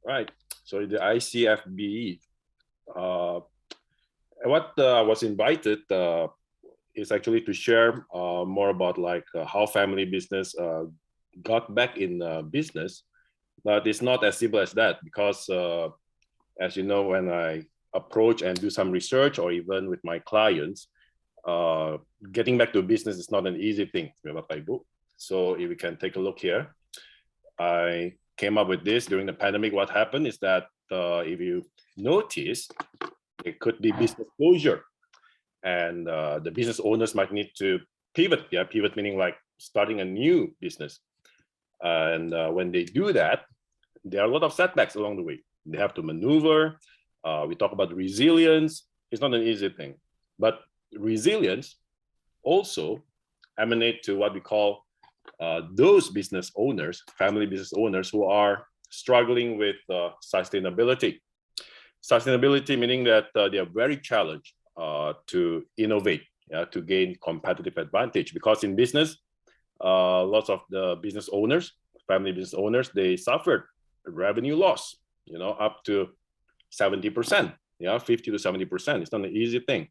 Right. So the ICFBE. What I was invited is actually to share more about how family business got back in business, but it's not as simple as that because, as you know, when I approach and do some research or even with my clients, getting back to business is not an easy thing. So if we can take a look here, I came up with this during the pandemic. What happened is that if you notice, it could be business closure, and the business owners might need to pivot. Yeah, pivot meaning like starting a new business. And when they do that, there are a lot of setbacks along the way. They have to maneuver. We talk about resilience. It's not an easy thing, but resilience also emanate to what we call those business owners, family business owners, who are struggling with sustainability. Sustainability meaning that they are very challenged to innovate, to gain competitive advantage. Because in business, lots of the business owners, family business owners, they suffered revenue loss, up to 70%, 50 to 70%. It's not an easy thing.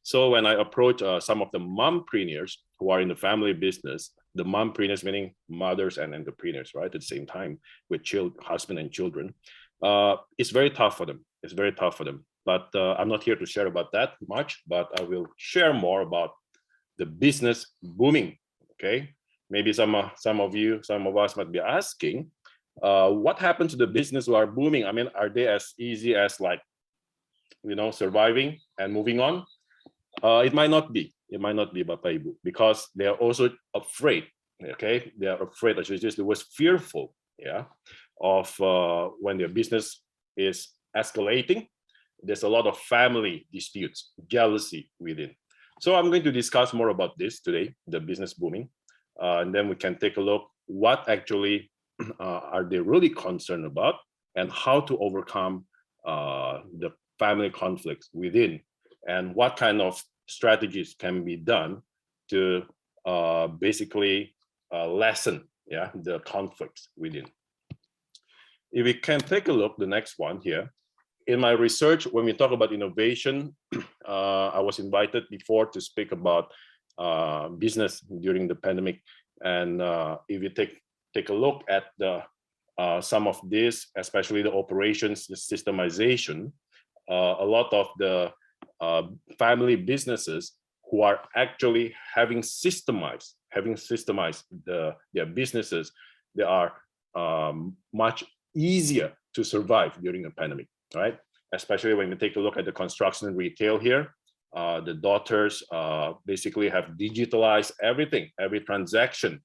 So when I approach some of the mompreneurs who are in the family business, the mompreneurs meaning mothers and entrepreneurs, right, at the same time with husband and children, it's very tough for them. It's very tough for them. But I'm not here to share about that much, but I will share more about the business booming. Okay, maybe some of us might be asking, what happened to the business who are booming? I mean, are they as easy as surviving and moving on? It might not be. It might not be, Bapak Ibu, because they are also afraid. Okay, they are afraid. Actually, just was fearful. Of when their business is escalating. There's a lot of family disputes, jealousy within. So I'm going to discuss more about this today, the business booming, and then we can take a look what actually are they really concerned about and how to overcome the family conflicts within, and what kind of strategies can be done to basically lessen the conflicts within. If we can take a look, the next one here. In my research, when we talk about innovation, I was invited before to speak about business during the pandemic. And if you take a look at some of this, especially the operations, the systemization, a lot of the family businesses who are actually having systemized their businesses, they are much easier to survive during the pandemic, right? Especially when we take a look at the construction and retail here, the daughters basically have digitalized everything, every transaction,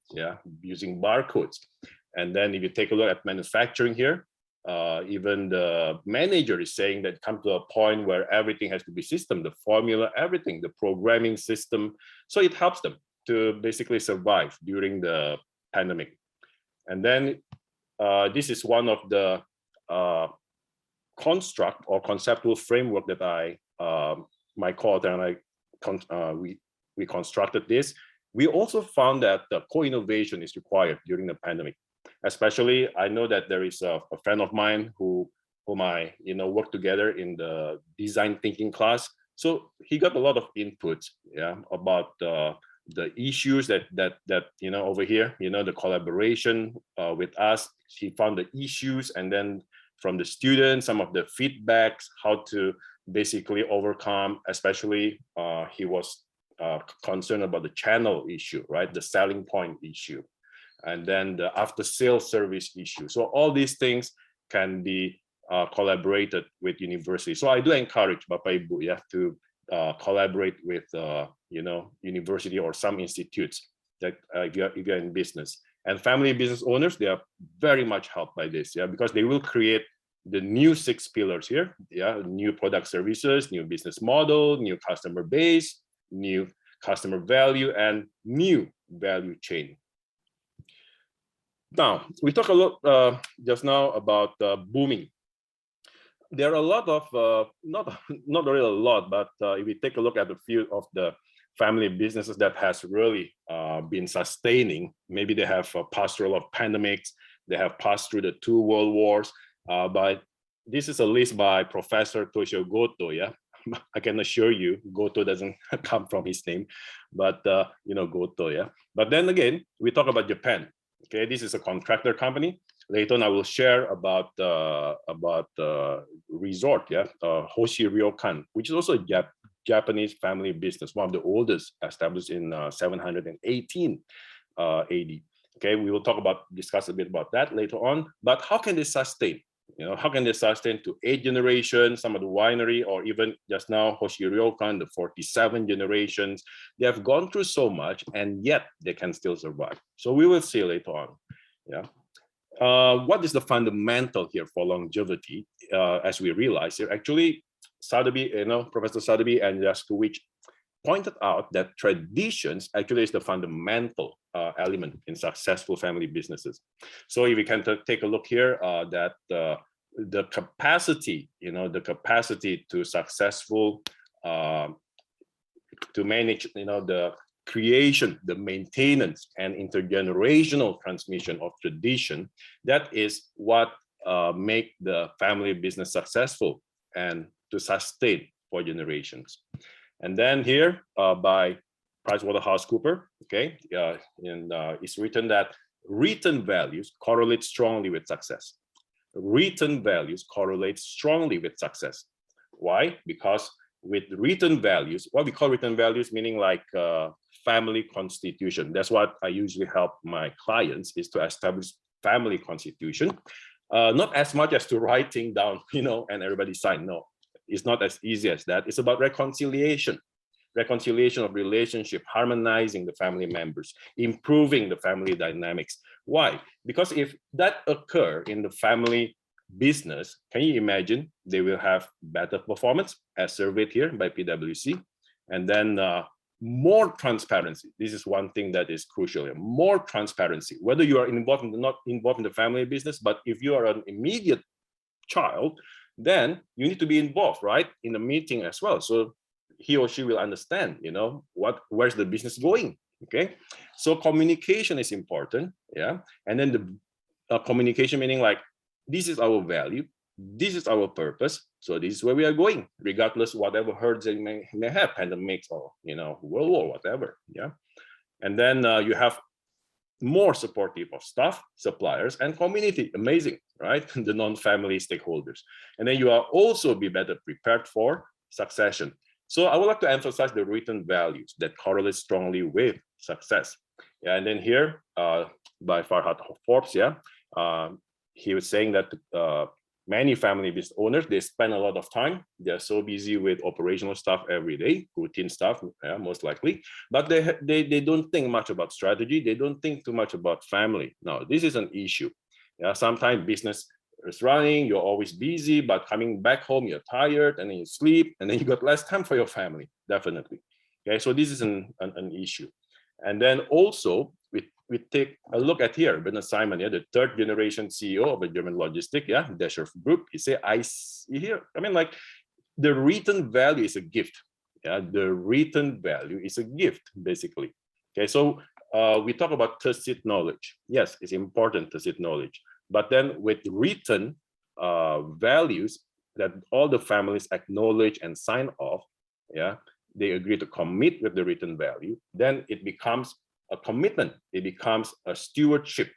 using barcodes. And then if you take a look at manufacturing here, even the manager is saying that come to a point where everything has to be system, the formula, everything, the programming system. So it helps them to basically survive during the pandemic. And then this is one of the construct or conceptual framework that my co-author and I we constructed this. We also found that the co-innovation is required during the pandemic. Especially, I know that there is a friend of mine whom I work together in the design thinking class. So he got a lot of inputs, about the issues that over here, the collaboration with us. He found the issues, and then from the students, some of the feedbacks, how to basically overcome. Especially, he was concerned about the channel issue, right? The selling point issue, and then the after sales service issue. So all these things can be collaborated with university. So I do encourage Bapak Ibu to collaborate with university or some institutes that if you're in business. And family business owners, they are very much helped by this, because they will create the new 6 pillars here, new product services, new business model, new customer base, new customer value, and new value chain. Now, we talked a lot just now about booming. There are a lot of, not really a lot, but if we take a look at a few of the family businesses that has really been sustaining, maybe they have passed through a lot of pandemics, they have passed through the 2 world wars, But this is a list by Professor Toshio Goto. Yeah, I can assure you, Goto doesn't come from his name, but Goto. Yeah. But then again, we talk about Japan. Okay, this is a contractor company. Later on, I will share about resort. Yeah, Hoshi Ryokan, which is also a Japanese family business, one of the oldest, established in 718 AD. Okay, we will discuss a bit about that later on. But how can they sustain? How can they sustain to 8 generations, some of the winery, or even just now, Hoshi Ryokan, the 47 generations? They have gone through so much, and yet they can still survive. So we will see later on. Yeah. What is the fundamental here for longevity? As we realize here, actually, Sadeby, Professor Sadeby and Jaskowicz pointed out that traditions actually is the fundamental element in successful family businesses. So if we can take a look here, that the capacity, the capacity to successful to manage, the creation, the maintenance, and intergenerational transmission of tradition, that is what make the family business successful and to sustain for generations. And then here by PricewaterhouseCoopers, okay, it's written that written values correlate strongly with success. Written values correlate strongly with success. Why? Because with written values, what we call written values, meaning like family constitution. That's what I usually help my clients, is to establish family constitution. Not as much as to writing down, and everybody sign. No, it's not as easy as that. It's about reconciliation of relationship, harmonizing the family members, improving the family dynamics. Why? Because if that occur in the family business, can you imagine they will have better performance as surveyed here by PwC, and then more transparency. This is one thing that is crucial here. More transparency, whether you are involved in not involved in the family business, but if you are an immediate child, then you need to be involved, right, in the meeting as well. So he or she will understand, where's the business going. Okay, so communication is important. Yeah, and then the communication meaning like, this is our value, this is our purpose, so this is where we are going, regardless whatever hurdles they may have, pandemics or world war, whatever. Yeah, and then you have more supportive of staff, suppliers, and community. Amazing, right? The non-family stakeholders. And then you are also be better prepared for succession. So I would like to emphasize the written values that correlate strongly with success. Yeah, and then here by Farhad Forbes, yeah, he was saying that many family business owners, they spend a lot of time. They're so busy with operational stuff every day, routine stuff, yeah, most likely. But they don't think much about strategy. They don't think too much about family. Now, this is an issue. Yeah, sometimes business is running, you're always busy, but coming back home, you're tired, and then you sleep, and then you got less time for your family, definitely. Okay, so this is an issue. And then also, we take a look at here, Bernard Simon, yeah, the third generation CEO of a German logistic, yeah, Dasher Group. He say, I see here, like the written value is a gift. Yeah, the written value is a gift, basically. Okay, so we talk about tacit knowledge. Yes, it's important, tacit knowledge. But then with written values that all the families acknowledge and sign off, yeah, they agree to commit with the written value, then it becomes a commitment. It becomes a stewardship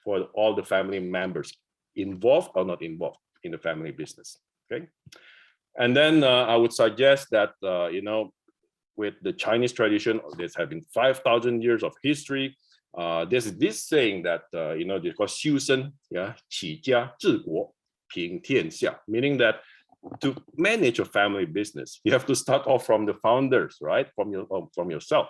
for all the family members, involved or not involved in the family business. Okay, and then I would suggest that with the Chinese tradition, there's having 5,000 years of history. There's this saying that they call 修身, yeah, 起家治国平天下, meaning that to manage a family business, you have to start off from the founders, right? From yourself.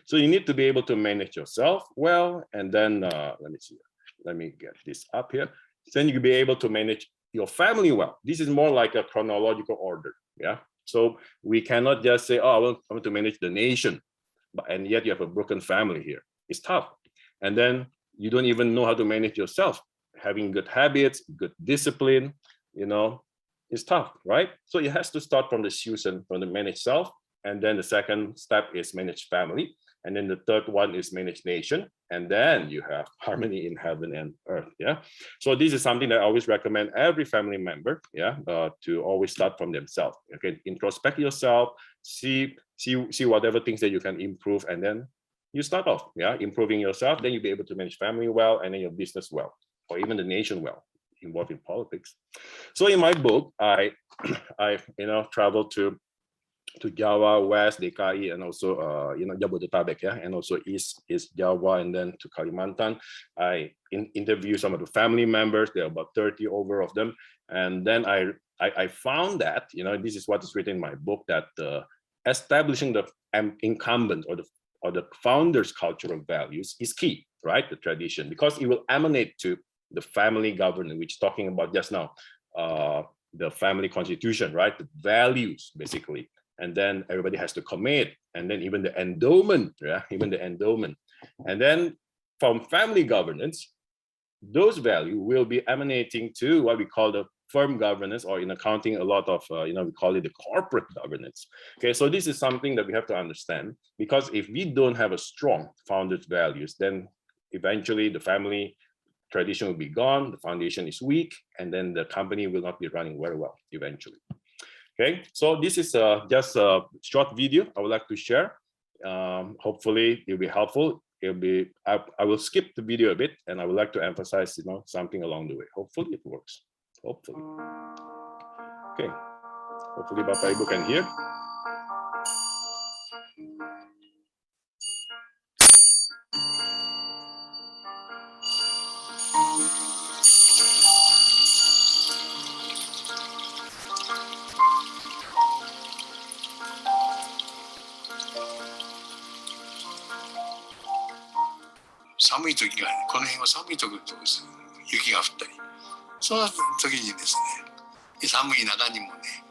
So you need to be able to manage yourself well, and then let me see. Let me get this up here. Then you can be able to manage your family well. This is more like a chronological order. Yeah. So we cannot just say, oh, I want to manage the nation, and yet you have a broken family here. It's tough. And then you don't even know how to manage yourself. Having good habits, good discipline, it's tough, right? So it has to start from the Susan, from the managed self. And then the second step is manage family. And then the third one is manage nation. and then you have harmony in heaven and earth. Yeah. So this is something that I always recommend every family member, yeah, to always start from themselves. Okay, introspect yourself, see whatever things that you can improve, and then you start off, yeah, improving yourself. Then you'll be able to manage family well, and then your business well, or even the nation well, involved in politics. So in my book, I traveled to Java, West, DKI, and also Jabodetabek, yeah, and also East Java, and then to Kalimantan. I interviewed some of the family members. There are about 30 over of them, and then I found that this is what is written in my book, that establishing the incumbent or the founder's cultural values is key, right? The tradition, because it will emanate to the family governance, which talking about just now, the family constitution, right? The values, basically. And then everybody has to commit, and then even the endowment, yeah, even the endowment. And then from family governance, those values will be emanating to what we call the firm governance, or in accounting, a lot of, we call it the corporate governance. Okay, so this is something that we have to understand, because if we don't have a strong founder's values, then eventually the family tradition will be gone, the foundation is weak, and then the company will not be running very well eventually. Okay, so this is just a short video I would like to share. Hopefully it'll be helpful. I will skip the video a bit, and I would like to emphasize something along the way. Hopefully it works. Hopefully. Okay, hopefully Bapak Ibu can hear.寒い時がね、この辺は寒い時です。雪が降ったり、その時にですね、寒い中にもね、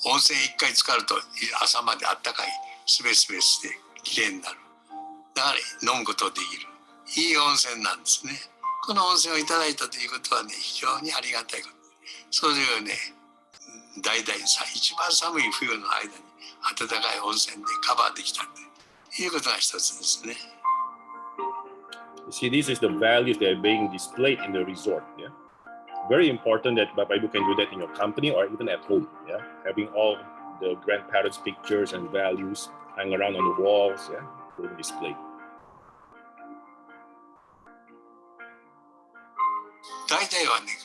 温泉1回浸かると朝まであったかい、すべすべしてきれいになる。だから飲むことができるいい温泉なんですね。この温泉をいただいたということはね、非常にありがたいこと。それをね、代々一番寒い冬の間に暖かい温泉でカバーできたということが一つですね。See, this is the values that are being displayed in the resort. Yeah, very important that Bapak Ibu can do that in your company or even at home. Yeah, having all the grandparents' pictures and values hang around on the walls. Yeah, being displayed. 大体はね、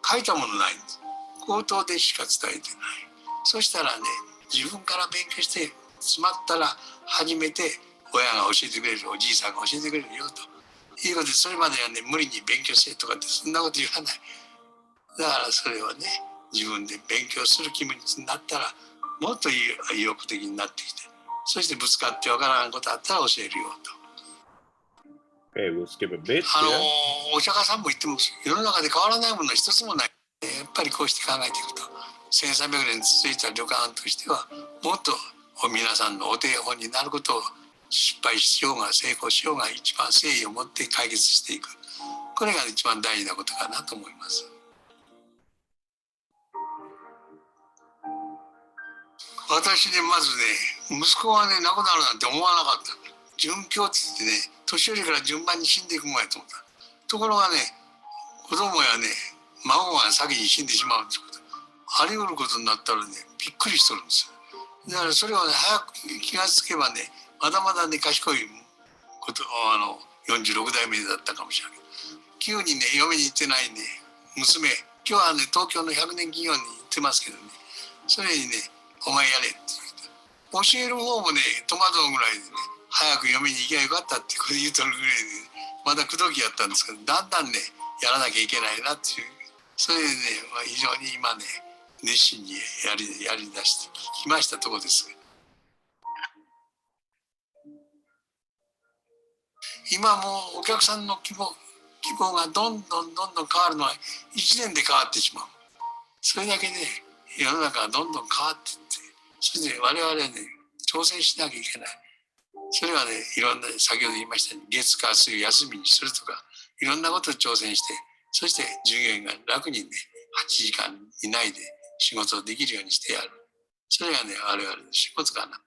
書いたものないんです。口頭でしか伝えてない。そしたらね、自分から勉強して詰まったら初めて親が教えてくれる、おじいさんが教えてくれるよと。いうことで、それまではね、無理に勉強してとかってそんなこと言わない。だからそれはね、自分で勉強する気持ちになったらもっと意欲的になってきて、そしてぶつかってわからんことあったら教えるよと。Okay, we'll skip a bit. お釈迦さんも言っても世の中で変わらないものは一つもない。やっぱりこうして考えていくと、1300年続いた旅館としてはもっと皆さんのお手本になることを失敗しようが成功しようが一番誠意を持って解決していく。これが一番大事なことかなと思います。私ね、まずね、息子はね、亡くなるなんて思わなかった。順境って言ってね、年寄りから順番に死んでいくもんやと思った。ところがね、子供やね、孫が先に死んでしまうってこと。あり得ることになったらね、びっくりしとるんですよ。だからそれをね、早く気がつけばね、まだまだね、賢いこと、46代目だったかもしれない。急にね、嫁に行ってないね、娘、今日はね、東京の100年企業に行ってますけどね、それにね、お前やれって言うと、教える方もね、戸惑うぐらいでね、早く嫁に行きゃよかったってこれ言うとるぐらいで、ね、まだ口説きやったんですけど、だんだんね、やらなきゃいけないなっていう、それでね、非常に今ね、熱心にやりだしてきましたところです。今もうお客さんの希望がどんどん変わるのは1年で変わってしまう。それだけね、世の中がどんどん変わっていって、それで我々はね、挑戦しなきゃいけない。それはね、いろんな、先ほど言いましたように、月火水休みにするとか、いろんなことを挑戦して、そして従業員が楽にね、8時間以内で仕事をできるようにしてやる。それがね、我々の仕事かな。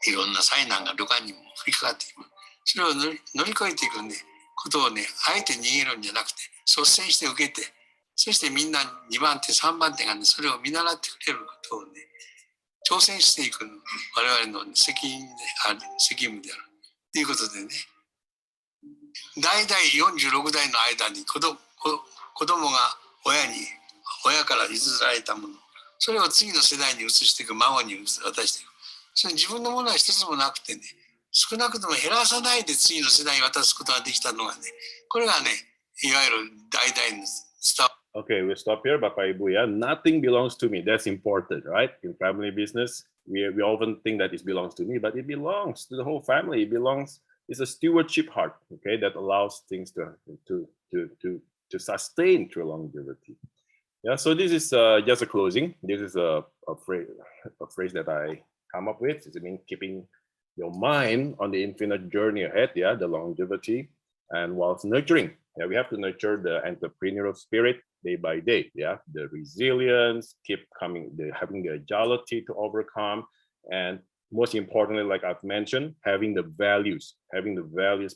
いろんな災難が旅館にも降りかかってきます。それを乗り越えていくね、ことをね、あえて逃げるんじゃなくて、率先して受けて、そしてみんな2番手、3番手がね、それを見習ってくれることをね、挑戦していく我々の責任である、責務である。ということでね、代々46代の間に子供が親から譲られたもの、それを次の世代に移していく、孫に渡していく。それ自分のものは一つもなくてね、少なくとも減らさないで次の世代に渡すことができたのがね、これがね、いわゆる代々の伝わる。Okay, we stop here, Bapak Ibu. Yeah, nothing belongs to me. That's important, right? In family business, we often think that it belongs to me, but it belongs to the whole family. It belongs. It's a stewardship heart, okay, that allows things to sustain through longevity. Yeah. So this is just a closing. This is a phrase that I come up with. It means keeping your mind on the infinite journey ahead. Yeah, the longevity, and whilst nurturing. Yeah, we have to nurture the entrepreneurial spirit day by day. Yeah, the resilience, having the agility to overcome, and most importantly, like I've mentioned, having the values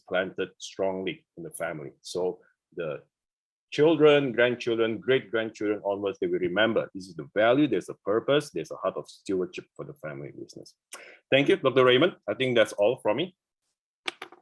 planted strongly in the family. So the children, grandchildren, great-grandchildren onwards, they will remember this is the value, there's a purpose, there's a heart of stewardship for the family business. Thank you, Dr. Raymond. I think that's all from me.